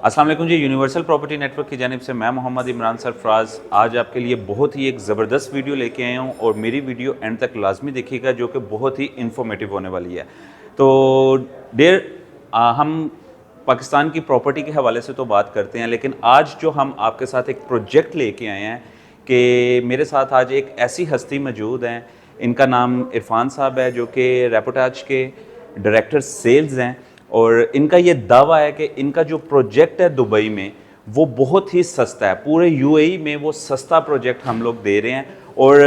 अस्सलाम वालेकुम जी। Universal property network की जानिब से मैं मोहम्मद इमरान सरफराज आज आपके लिए बहुत ही एक ज़बरदस्त वीडियो लेके आया हूँ और मेरी वीडियो एंड तक लाजमी देखिएगा जो कि बहुत ही इन्फॉर्मेटिव होने वाली है। तो हम पाकिस्तान की प्रॉपर्टी के हवाले से तो बात करते हैं, लेकिन आज जो हम आपके साथ एक प्रोजेक्ट लेके आए हैं कि मेरे साथ आज एक ऐसी हस्ती मौजूद हैं। इनका नाम इरफान साहब है जो कि रेपुटाज के डायरेक्टर सेल्स हैं और इनका ये दावा है कि इनका जो प्रोजेक्ट है दुबई में वो बहुत ही सस्ता है। पूरे यूएई में वो सस्ता प्रोजेक्ट हम लोग दे रहे हैं और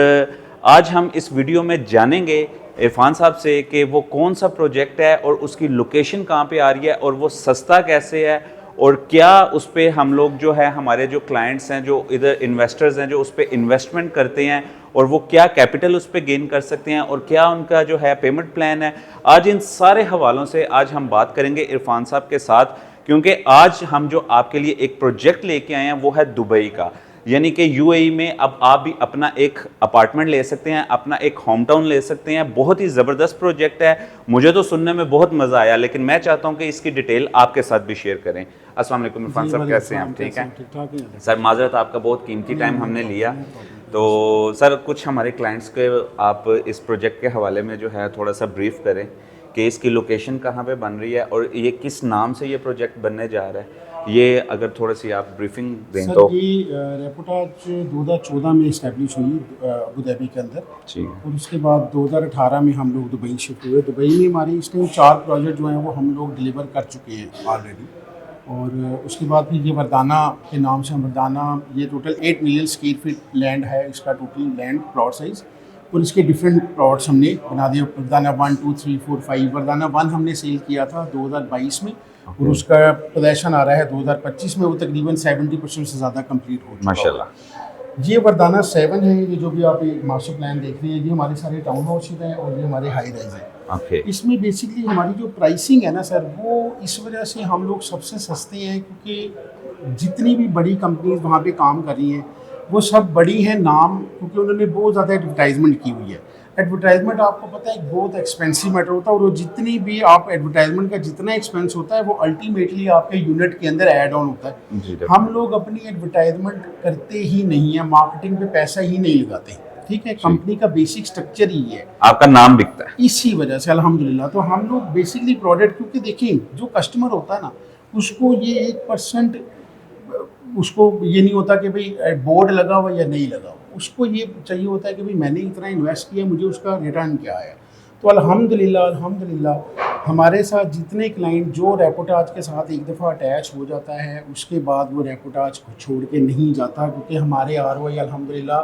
आज हम इस वीडियो में जानेंगे इरफान साहब से कि वो कौन सा प्रोजेक्ट है और उसकी लोकेशन कहाँ पे आ रही है और वो सस्ता कैसे है और क्या उस पर हम लोग जो है हमारे जो क्लाइंट्स हैं, जो इधर इन्वेस्टर्स हैं, जो उस पर इन्वेस्टमेंट करते हैं और वो क्या कैपिटल उस पर गेन कर सकते हैं और क्या उनका जो है पेमेंट प्लान है। आज इन सारे हवालों से आज हम बात करेंगे इरफान साहब के साथ, क्योंकि आज हम जो आपके लिए एक प्रोजेक्ट लेके आए हैं वो है दुबई का, यानी कि यूएई में अब आप भी अपना एक अपार्टमेंट ले सकते हैं, अपना एक होम टाउन ले सकते हैं। बहुत ही ज़बरदस्त प्रोजेक्ट है, मुझे तो सुनने में बहुत मज़ा आया, लेकिन मैं चाहता हूं कि इसकी डिटेल आपके साथ भी शेयर करें। अस्सलाम वालेकुम इरफान साहब, कैसे हैं आप? ठीक हैं सर, माजरत आपका बहुत कीमती टाइम हमने लिया। तो सर कुछ हमारे क्लाइंट्स के आप इस प्रोजेक्ट के हवाले में जो है थोड़ा सा ब्रीफ करें कि इसकी लोकेशन कहाँ पे बन रही है और ये किस नाम से ये प्रोजेक्ट बनने जा रहा है, ये अगर थोड़ी सी आप ब्रीफिंग दें तो। ये रेपुटाज 2014 में इस्टेब्लिश हुई अबू धाबी के अंदर जी। और उसके बाद 2018 में हम लोग दुबई शिफ्ट हुए। दुबई में हमारे इस टाइम 4 प्रोजेक्ट जो हैं वो हम लोग डिलीवर कर चुके हैं ऑलरेडी। और उसके बाद फिर ये वरदाना के नाम से, वरदाना ये total 8 million square feet land है इसका टोटल लैंड प्लॉट साइज़, और इसके डिफरेंट प्लॉट्स हमने बना दिए। वरदाना 1, 2, 3, 4, 5। वरदाना 1 हमने सेल किया था 2022 में और उसका पोजेशन आ रहा है 2025 में, वो तकरीबन 70% से ज़्यादा कंप्लीट हो चुका है माशाल्लाह। ये वरदाना 7 है, ये जो भी आप एक मास्टर प्लान देख रहे हैं, ये हमारे सारे टाउन हाउसेज हैं और ये हमारे हाई राइज हैं। इसमें बेसिकली हमारी जो प्राइसिंग है ना सर, वो इस वजह से हम लोग सबसे सस्ते हैं क्योंकि जितनी भी बड़ी कंपनीज वहाँ पे काम कर रही हैं वो सब बड़ी हैं नाम, क्योंकि उन्होंने बहुत ज़्यादा एडवर्टाइजमेंट की हुई है। एडवर्टाइजमेंट आपको पता है बहुत एक्सपेंसिव मैटर होता है, और वो जितनी भी आप एडवर्टाइजमेंट का जितना एक्सपेंस होता है वो अल्टीमेटली आपके यूनिट के अंदर ऐड ऑन होता है। हम लोग अपनी एडवर्टाइजमेंट करते ही नहीं है, मार्केटिंग पे पैसा ही नहीं लगाते, ठीक है। कंपनी का बेसिक स्ट्रक्चर ही है, आपका नाम बिकता है इसी वजह से अल्हम्दुलिल्लाह। तो हम लोग बेसिकली प्रोडक्ट, क्योंकि देखिए जो कस्टमर होता है ना उसको ये 1% उसको ये नहीं होता कि भाई बोर्ड लगा हुआ या नहीं लगा हुआ, उसको ये चाहिए होता है कि भाई मैंने इतना इन्वेस्ट किया, मुझे उसका रिटर्न क्या आया। तो अल्हम्दुलिल्लाह हमारे साथ जितने क्लाइंट जो रेपुटाज के साथ एक दफ़ा अटैच हो जाता है उसके बाद वो रेपुटाज को छोड़ के नहीं जाता, क्योंकि हमारे ROI अल्हम्दुलिल्लाह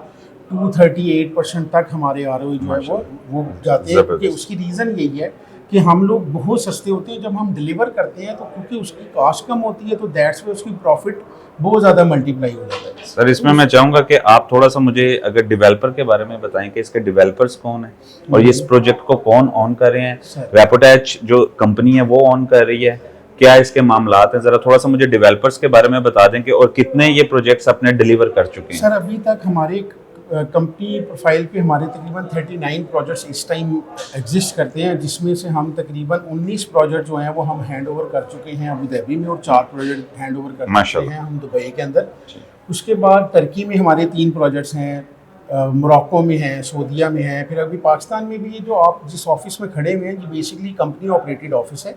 238% तक हमारे ROI जो है वो जाते हैं। क्योंकि उसकी रीज़न यही है कि हम लोग बहुत सस्ते होते हैं जब हम डिलीवर करते हैं, तो क्योंकि उसकी कॉस्ट कम होती है तो दैट्स वे उसकी प्रॉफिट बहुत ज़्यादा मल्टीप्लाई हो जाता है। सर इसमें मैं चाहूँगा कि आप थोड़ा सा मुझे अगर डेवलपर के बारे में बताएं कि इसके डेवलपर्स कौन है और ये इस प्रोजेक्ट को कौन ऑन कर रहे हैं। रेपुटाज जो कंपनी है वो ऑन कर रही है, क्या इसके मामलात हैं, जरा थोड़ा सा मुझे डेवलपर्स के बारे में बता दें कि और कितने ये प्रोजेक्ट्स अपने डिलीवर कर चुके हैं। सर अभी तक हमारे कंपनी प्रोफाइल पे हमारे तकरीबन 39 प्रोजेक्ट्स इस टाइम एग्जिस्ट करते हैं, जिसमें से हम तकरीबन 19 प्रोजेक्ट जो हैं वो हम हैंड ओवर कर चुके हैं अबू धाबी में, और 4 प्रोजेक्ट हैंड ओवर कर चुके हैं हम दुबई के अंदर। उसके बाद टर्की में हमारे 3 प्रोजेक्ट्स हैं, मोरक्को में हैं, सऊदीया में हैं, फिर अभी पाकिस्तान में भी जो आप जिस ऑफिस में खड़े हुए हैं ये बेसिकली कंपनी ऑपरेटेड ऑफिस है,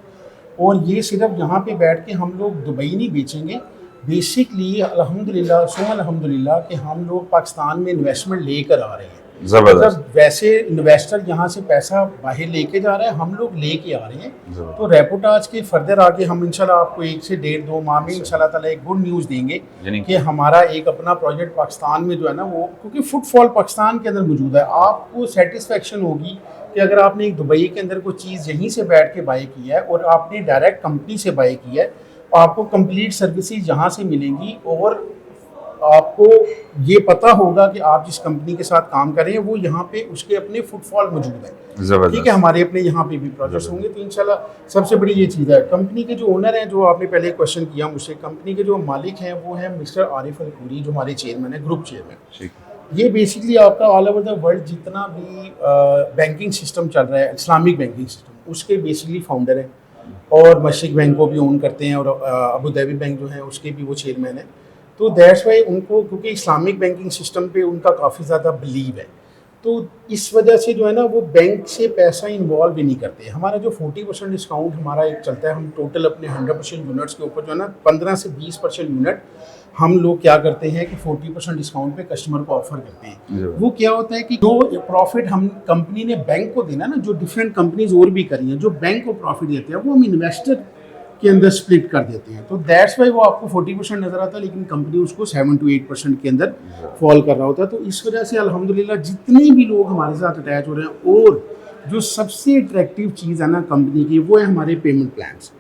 और ये सिर्फ यहाँ पे बैठ के हम लोग दुबई नहीं बेचेंगे। बेसिकली अल्हम्दुलिल्लाह कि हम लोग पाकिस्तान में इन्वेस्टमेंट लेकर आ रहे हैं। मतलब वैसे इन्वेस्टर यहाँ से पैसा बाहर लेके जा रहा है, हम लोग लेके आ रहे हैं। तो रेपुटाज के फर्दर आगे हम इंशाल्लाह आपको 1 से 1.5-2 माह में इंशाल्लाह ताला एक गुड न्यूज़ देंगे कि हमारा एक अपना प्रोजेक्ट पाकिस्तान में जो है ना वो, क्योंकि फुटफॉल पाकिस्तान के अंदर मौजूद है, आपको सेटिस्फेक्शन होगी कि अगर आपने एक दुबई के अंदर कोई चीज़ यहीं से बैठ के बाई की है और आपने डायरेक्ट कंपनी से बाई की है, आपको कंप्लीट सर्विसेज यहाँ से मिलेंगी और आपको ये पता होगा कि आप जिस कंपनी के साथ काम कर रहे हैं वो यहाँ पे उसके अपने फुटफॉल मौजूद है, ठीक है। हमारे अपने यहाँ पे भी प्रोजेक्ट्स होंगे, तो इंशाल्लाह सबसे बड़ी ये चीज़ है। कंपनी के जो ओनर हैं, जो आपने पहले क्वेश्चन किया मुझसे, कंपनी के जो मालिक हैं वो है मिस्टर आरिफ अलखूरी, जो हमारे चेयरमैन है, ग्रुप चेयरमैन। ये बेसिकली आपका ऑल ओवर द वर्ल्ड जितना भी बैंकिंग सिस्टम चल रहा है, इस्लामिक बैंकिंग सिस्टम, उसके बेसिकली फाउंडर है। और मशरिक बैंक को भी ओन करते हैं, और अबू धाबी बैंक जो है उसके भी वो चेयरमैन है। तो दैट्स वाई उनको, क्योंकि इस्लामिक बैंकिंग सिस्टम पे उनका काफ़ी ज़्यादा बिलीव है, तो इस वजह से जो है ना वो बैंक से पैसा इन्वॉल्व भी नहीं करते। हमारा जो 40% डिस्काउंट हमारा एक चलता है, हम टोटल अपने 100% यूनिट्स के ऊपर जो है ना 15 से 20% यूनिट हम लोग क्या करते हैं कि 40% डिस्काउंट पे कस्टमर को ऑफर करते हैं। वो क्या होता है कि जो प्रॉफिट हम कंपनी ने बैंक को देना ना, जो डिफरेंट कंपनीज और भी करी हैं जो बैंक को प्रॉफिट देते हैं, वो हम इन्वेस्टर के अंदर स्प्लिट कर देते हैं। तो दैट्स वाई वो आपको 40% नज़र आता है, लेकिन कंपनी उसको 7 to 8% के अंदर फॉल कर रहा होता है। तो इस वजह से अल्हम्दुलिल्लाह जितने भी लोग हमारे साथ अटैच हो रहे हैं, और जो सबसे अट्रैक्टिव चीज़ है ना कंपनी की, वो है हमारे पेमेंट प्लान्स।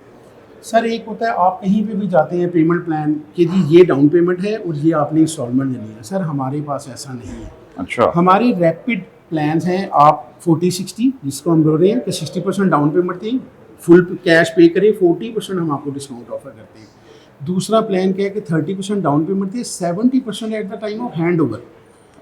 सर एक होता है आप कहीं पे भी जाते हैं पेमेंट प्लान कि जी ये डाउन पेमेंट है और ये आपने इंस्टॉलमेंट देनी है। सर हमारे पास ऐसा नहीं है। अच्छा। हमारी रैपिड प्लान्स हैं, आप 40-60 जिसको हम बोल रहे हैं कि 60% डाउन पेमेंट दें, फुल कैश पे करें, 40% हम आपको डिस्काउंट ऑफर करते हैं। दूसरा प्लान क्या है कि 30% डाउन पेमेंट दें, 70% at the time of hand over.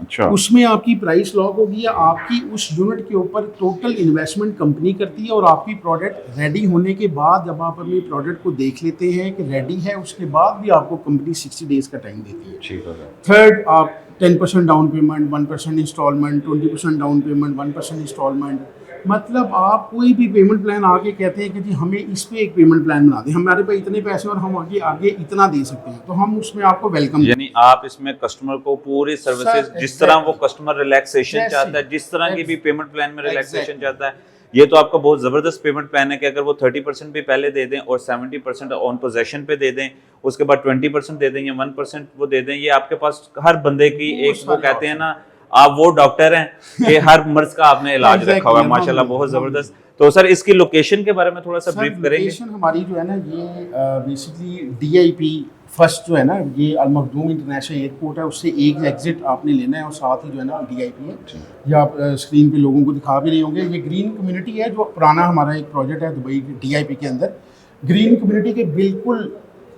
अच्छा। उसमें आपकी प्राइस लॉक होगी, या आपकी उस यूनिट के ऊपर टोटल इन्वेस्टमेंट कंपनी करती है, और आपकी प्रोडक्ट रेडी होने के बाद जब आप अपने प्रोडक्ट को देख लेते हैं कि रेडी है, उसके बाद भी आपको कंपनी 60 डेज का टाइम देती है। ठीक है। थर्ड, आप 10% down payment, 1% instalment, 20% down payment, 1% instalment. मतलब आप कोई भी पेमेंट प्लान आके कहते हैं कि जी हमें इस पे एक पेमेंट प्लान बना दें, हमारे पास इतने पैसे और हम आगे इतना दे सकते हैं, तो हम उसमें आपको वेलकम। यानी आप इसमें कस्टमर को पूरी सर्विसेज जिस तरह वो कस्टमर रिलैक्सेशन चाहता है, जिस तरह की भी पेमेंट प्लान में रिलैक्सेशन चाहता है, ये तो आपका बहुत जबरदस्त पेमेंट प्लान है कि अगर वो 30% भी पहले दे दें और 70% ऑन पोजेशन पे दे दें, उसके बाद 20% दे दें या 1% वो दे दें, ये आपके पास हर बंदे की एक, वो कहते हैं ना आप वो डॉक्टर हैं कि हर मर्ज का आपने इलाज रखा हुआ है, माशाल्लाह बहुत जबरदस्त। तो सर इसकी लोकेशन के बारे में थोड़ा सा ब्रीफ करेंगे? लोकेशन हमारी जो है ना ये बेसिकली DIP फर्स्ट जो है ना, ये अल मखदूम इंटरनेशनल एयरपोर्ट है, उससे एक एग्जिट आपने लेना है और साथ ही जो है ना DIP है। ये आप स्क्रीन पे लोगों को दिखा भी रहे होंगे, ये ग्रीन कम्युनिटी है, जो पुराना हमारा एक प्रोजेक्ट है दुबई DIP के अंदर। ग्रीन कम्युनिटी के बिल्कुल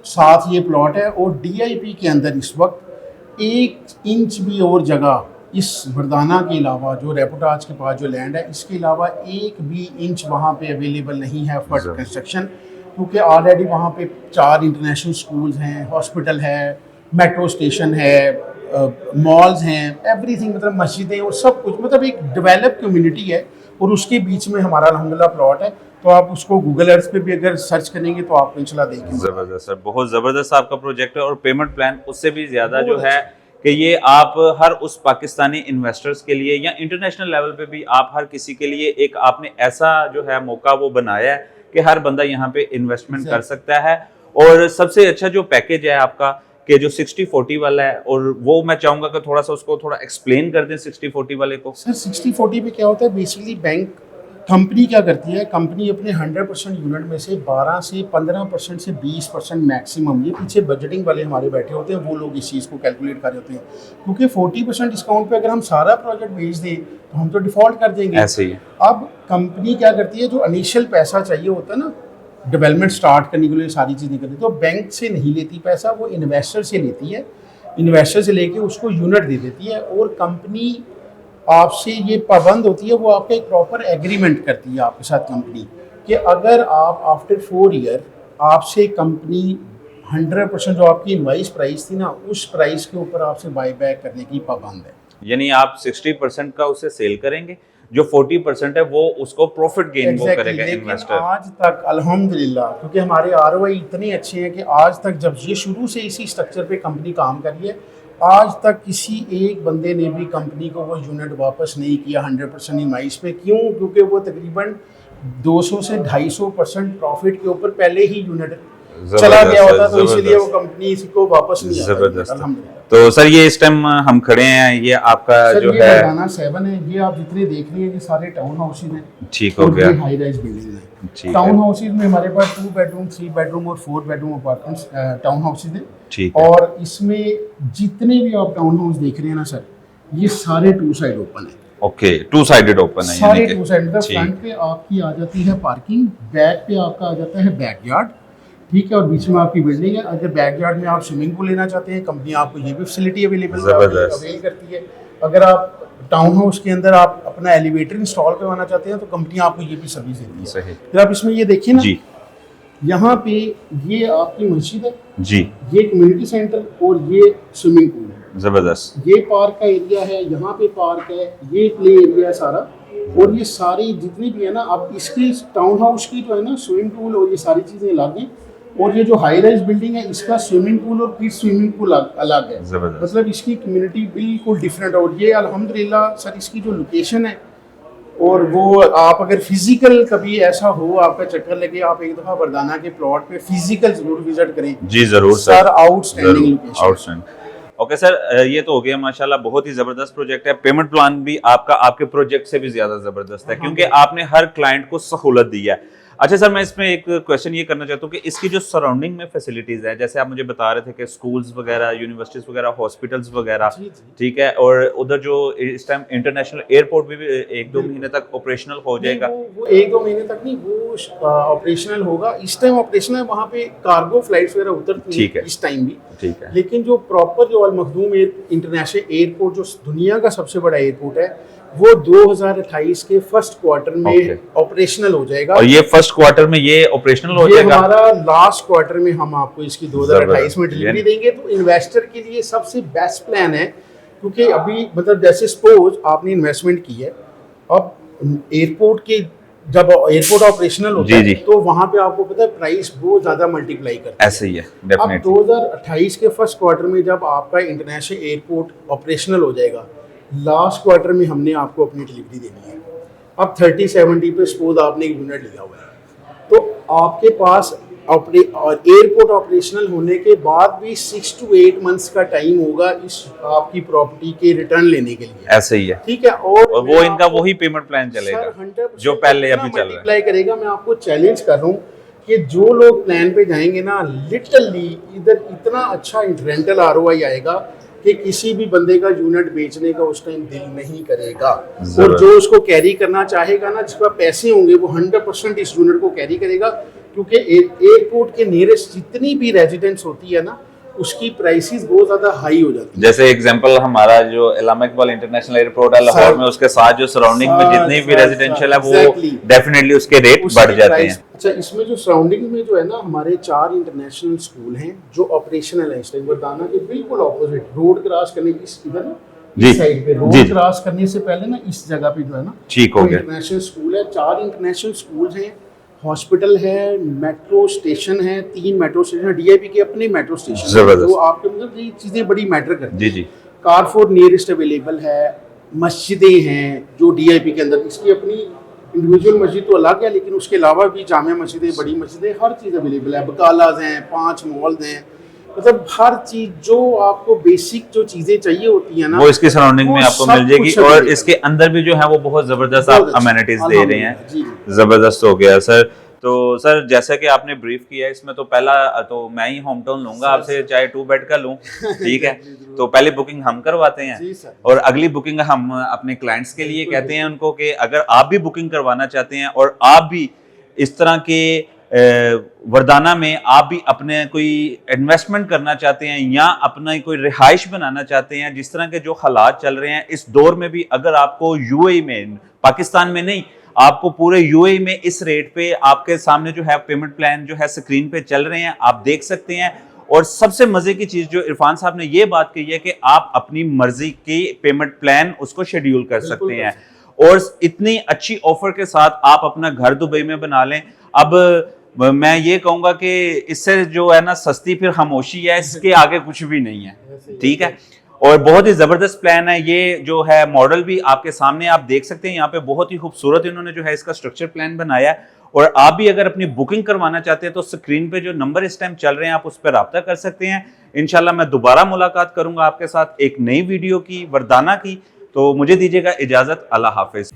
साथ ये प्लॉट है, और DIP के अंदर इस वक्त 1 इंच भी और जगह इस बरदाना के अलावा, जो रेपुटाज के पास जो लैंड है, इसके अलावा 1 भी इंच वहाँ पे अवेलेबल नहीं है फॉर कंस्ट्रक्शन, क्योंकि ऑलरेडी वहाँ पे 4 इंटरनेशनल स्कूल्स हैं, हॉस्पिटल है, मेट्रो स्टेशन है, मॉल्स हैं, एवरीथिंग, मतलब मस्जिदें और सब कुछ, मतलब एक डेवलप कम्युनिटी है, और उसके बीच में हमारा अल्हम्दुलिल्लाह प्लॉट है। तो आप उसको गूगल अर्थ पे भी अगर सर्च करेंगे तो आप इंशाल्लाह देखेंगे। जबरदस्त सर, बहुत जबरदस्त आपका प्रोजेक्ट है, और पेमेंट प्लान उससे भी ज्यादा जो है कि ये आप हर उस पाकिस्तानी इन्वेस्टर्स के लिए या इंटरनेशनल लेवल पे भी आप हर किसी के लिए एक आपने ऐसा जो है मौका वो बनाया है कि हर बंदा यहाँ पे इन्वेस्टमेंट कर सकता है। और सबसे अच्छा जो पैकेज है आपका कि जो 60-40 वाला है, और वो मैं चाहूंगा कि थोड़ा सा उसको थोड़ा एक्सप्लेन कर दें 60-40 वाले को। सर 60-40 में क्या होता है, बेसिकली बैंक कंपनी क्या करती है, कंपनी अपने 100% यूनिट में से 12 से 15% से 20% मैक्सिमम, ये पीछे बजटिंग वाले हमारे बैठे होते हैं, वो लोग इस चीज़ को कैलकुलेट कर रहे होते हैं, क्योंकि 40% डिस्काउंट पे अगर हम सारा प्रोजेक्ट बेच दें तो हम तो डिफॉल्ट कर देंगे। ऐसे ही अब कंपनी क्या करती है, जो इनिशियल पैसा चाहिए होता है ना डेवलपमेंट स्टार्ट करने के लिए, सारी चीज़ें करती है, तो बैंक से नहीं लेती पैसा, वो इन्वेस्टर से लेती है। इन्वेस्टर से लेके उसको यूनिट दे देती है, और कंपनी आपसे ये पाबंद होती है, वो आपका एक प्रॉपर एग्रीमेंट करती है आपके साथ कंपनी, कि अगर आप आफ्टर 4 ईयर आपसे कंपनी 100% जो आपकी इनवाइस प्राइस थी ना, उस प्राइस के ऊपर आपसे बाई बैक करने की पाबंद है। यानी आप 60% का उसे सेल करेंगे, जो 40% है वो उसको प्रॉफिट गेन वो करेगा इन्वेस्टर। आज तक अल्हम्दुलिल्लाह, क्योंकि हमारे ROI इतने अच्छे हैं कि आज तक जब ये शुरू से इसी स्ट्रक्चर पे कंपनी काम कर रही है, आज तक किसी एक बंदे ने भी कंपनी को वो यूनिट वापस नहीं किया 100% इमाइश पे। क्यों? क्योंकि वो तकरीबन 200 से 250% प्रॉफिट के ऊपर पहले ही यूनिट चला गया होता, तो इसीलिए वो कंपनी इसको वापस नहीं आता। अल्हम्दुलिल्लाह। तो सर ये इस टाइम हम खड़े हैं, ये आपका जो है बरदाना 7 है, ये आप जितने देख रहे हैं ये सारे टाउन हाउसेज हैं। ठीक हो गया, हाई राइज बिल्डिंग है। टाउन हाउसेज में हमारे पास 2 बेडरूम, 3 बेडरूम और 4 बेडरूम अपार्टमेंट्स टाउन हाउसेज हैं। ठीक है। और इसमें जितने भी आप टाउन हाउस देख रहे हैं ना सर, ये सारे 2 साइड ओपन है। ओके, 2 साइडेड ओपन है, सारे 2 साइड, मतलब फ्रंट पे आपकी आ जाती है पार्किंग, बैक पे आपका आ जाता है बैकयार्ड, ठीक है, और बीच में आपकी बिल्डिंग है। अगर बैकयार्ड में आप स्विमिंग पूल लेना चाहते हैं, कंपनी आपको ये भी फैसिलिटी अवेल करती है। अगर आप टाउन हाउस के अंदर आप अपना एलिवेटर इंस्टॉल करवाना चाहते हैं तो कंपनी आपको ये भी सर्विस देती है। फिर आप इसमें ये देखिए ना, यहाँ पे ये आपकी मस्जिद है, जी, ये कम्युनिटी सेंटर और ये स्विमिंग पूल है। जबरदस्त। ये पार्क का एरिया है, यहाँ पे पार्क है, ये प्ले एरिया है सारा, और ये सारी जितनी भी है ना, अब इसकी टाउन हाउस की जो है ना स्विमिंग पूल और ये सारी चीज़ें अलग हैं, और ये जो हाई राइज बिल्डिंग है इसका स्विमिंग पूल और किड्स स्विमिंग पूल अलग है। मतलब इसकी कम्युनिटी बिल्कुल डिफरेंट है। और ये अल्हम्दुलिल्लाह सर इसकी जो लोकेशन है, और वो आप अगर फिजिकल कभी ऐसा हो आपका चक्कर लगे, आप एक दफ़ा वर्दाना के प्लॉट पे फिजिकल जरूर विजिट करें। जी जरूर sir, outstanding location. Outstanding. Okay sir, ये तो हो गया माशाल्लाह, बहुत ही जबरदस्त प्रोजेक्ट है। पेमेंट प्लान भी आपका आपके प्रोजेक्ट से भी ज्यादा जबरदस्त है, क्योंकि आपने हर क्लाइंट को सहूलत दी है। अच्छा सर, मैं इसमें एक क्वेश्चन ये करना चाहता हूँ कि इसकी जो सराउंडिंग में फैसिलिटीज है, जैसे आप मुझे बता रहे थे कि स्कूल्स वगैरह, यूनिवर्सिटीज वगैरह, हॉस्पिटल्स वगैरह, ठीक है, और उधर जो इस टाइम इंटरनेशनल एयरपोर्ट भी 1-2 महीने तक ऑपरेशनल हो जाएगा। वो 1-2 महीने तक नहीं, वो ऑपरेशनल होगा। इस टाइम ऑपरेशनल है, वहाँ पे कार्गो फ्लाइट्स वगैरह उतरती हैं इस टाइम भी, ठीक है। लेकिन जो प्रॉपर जो अल मखदूम इंटरनेशनल एयरपोर्ट जो दुनिया का सबसे बड़ा एयरपोर्ट है, वो 2028 के फर्स्ट क्वार्टर में ऑपरेशनल हो जाएगा। और ये फर्स्ट क्वार्टर में ये ऑपरेशनल हो जाएगा। हमारा लास्ट क्वार्टर में हम आपको इसकी 2028 में डिलीवरी देंगे। तो इन्वेस्टर के लिए सबसे बेस्ट प्लान है, क्योंकि अभी मतलब जैसे सपोज आपने इन्वेस्टमेंट की है, अब एयरपोर्ट के जब एयरपोर्ट ऑपरेशनल होता है तो वहां पे आपको पता है प्राइस बहुत ज्यादा मल्टीप्लाई करता है। ऐसे ही है डेफिनेटली। अब 2028 के फर्स्ट क्वार्टर में जब आपका इंटरनेशनल एयरपोर्ट ऑपरेशनल हो जाएगा, लास्ट क्वार्टर में हमने आपको अपनी डिलीवरी देनी है। अब 3070 पे सपोज आपने एक यूनिट लिया हुआ है, तो आपके पास एयरपोर्ट ऑपरेशनल होने के बाद भी 6 to 8 मंथ्स का टाइम होगा इस आपकी प्रॉपर्टी के रिटर्न लेने के लिए। ऐसे ही है, ठीक है। और वो इनका वही पेमेंट प्लान चलेगा जो पहले अभी चल रहा है, अप्लाई करेगा। मैं आपको चैलेंज कर रहा हूँ कि जो लोग प्लान पे जाएंगे ना, लिटरली इधर इतना अच्छा रेंटल ROI आएगा कि किसी भी बंदे का यूनिट बेचने का उस टाइम दिल नहीं करेगा। और जो उसको कैरी करना चाहेगा ना, जिसका पैसे होंगे, वो 100% इस यूनिट को कैरी करेगा, क्योंकि एयरपोर्ट के नियरेस्ट जितनी भी रेजिडेंस होती है ना, उसकी प्राइसेस बहुत ज्यादा हाई हो जाती है। जैसे एग्जांपल हमारा जो इलामा इकबाल इंटरनेशनल एयरपोर्ट है लाहौर में, उसके साथ जो सराउंडिंग में जितनी भी रेजिडेंशियल है वो डेफिनेटली उसके रेट बढ़ जाते हैं। अच्छा, इसमें जो सराउंडिंग में जो है ना, हमारे 4 इंटरनेशनल स्कूल हैं जो ऑपरेशनल है इस टाइम। वर्दाना के बिल्कुल ऑपोजिट, रोड क्रॉस करने की इधर ना इस साइड पे, रोड क्रॉस करने से पहले ना इस जगह पे जो है ना, ठीक हो गया, इंटरनेशनल स्कूल है। 4 इंटरनेशनल स्कूल हैं, हॉस्पिटल है, मेट्रो स्टेशन है, 3 मेट्रो स्टेशन है, DIP के अपने मेट्रो स्टेशन है, तो आपके मतलब ये चीज़ें बड़ी मैटर करती हैं। जी। कारफोर नियरेस्ट अवेलेबल है, मस्जिदें हैं जो DIP के अंदर, इसकी अपनी इंडिविजुअल मस्जिद तो अलग है, लेकिन उसके अलावा भी जामे मस्जिदें, बड़ी मस्जिदें, हर चीज़ अवेलेबल है। बकालाज हैं, 5 मॉल्स हैं, मतलब हर चीज जो आपको बेसिक जो चीजें चाहिए होती है ना, वो इसके सराउंडिंग में आपको मिल जाएगी। और इसके अंदर भी जो है वो बहुत जबरदस्त आप अमेनिटीज दे रहे हैं, जबरदस्त हो गया सर। तो सर जैसा कि आपने ब्रीफ किया, इसमें तो पहला तो मैं ही होम टाउन लूंगा आपसे, चाहे 2 बेड का लूं, ठीक है। तो पहले बुकिंग हम करवाते हैं और अगली बुकिंग हम अपने क्लाइंट्स के लिए कहते हैं उनको कि अगर आप भी बुकिंग करवाना चाहते हैं और आप भी इस तरह के वर्दाना में आप भी अपने कोई इन्वेस्टमेंट करना चाहते हैं या अपना कोई रिहाइश बनाना चाहते हैं, जिस तरह के जो हालात चल रहे हैं इस दौर में भी, अगर आपको UAE में, पाकिस्तान में नहीं, आपको पूरे UAE में इस रेट पे आपके सामने जो है पेमेंट प्लान जो है स्क्रीन पे चल रहे हैं, आप देख सकते हैं। और सबसे मजे की चीज जो इरफान साहब ने ये बात कही है कि आप अपनी मर्जी की पेमेंट प्लान उसको शेड्यूल कर सकते हैं और इतनी अच्छी ऑफर के साथ आप अपना घर दुबई में बना लें। अब मैं ये कहूंगा कि इससे जो है ना सस्ती फिर खामोशी है, इसके आगे कुछ भी नहीं है, ठीक है। और बहुत ही जबरदस्त प्लान है ये, जो है मॉडल भी आपके सामने आप देख सकते हैं। यहाँ पे बहुत ही खूबसूरत इन्होंने जो है इसका स्ट्रक्चर प्लान बनाया है। और आप भी अगर अपनी बुकिंग करवाना चाहते हैं तो स्क्रीन पे जो नंबर इस टाइम चल रहे हैं आप उस पर रब्ता कर सकते हैं। इंशाल्लाह मैं दोबारा मुलाकात करूंगा आपके साथ एक नई वीडियो की, वर्दाना की। तो मुझे दीजिएगा इजाजत, अल्लाह हाफिज।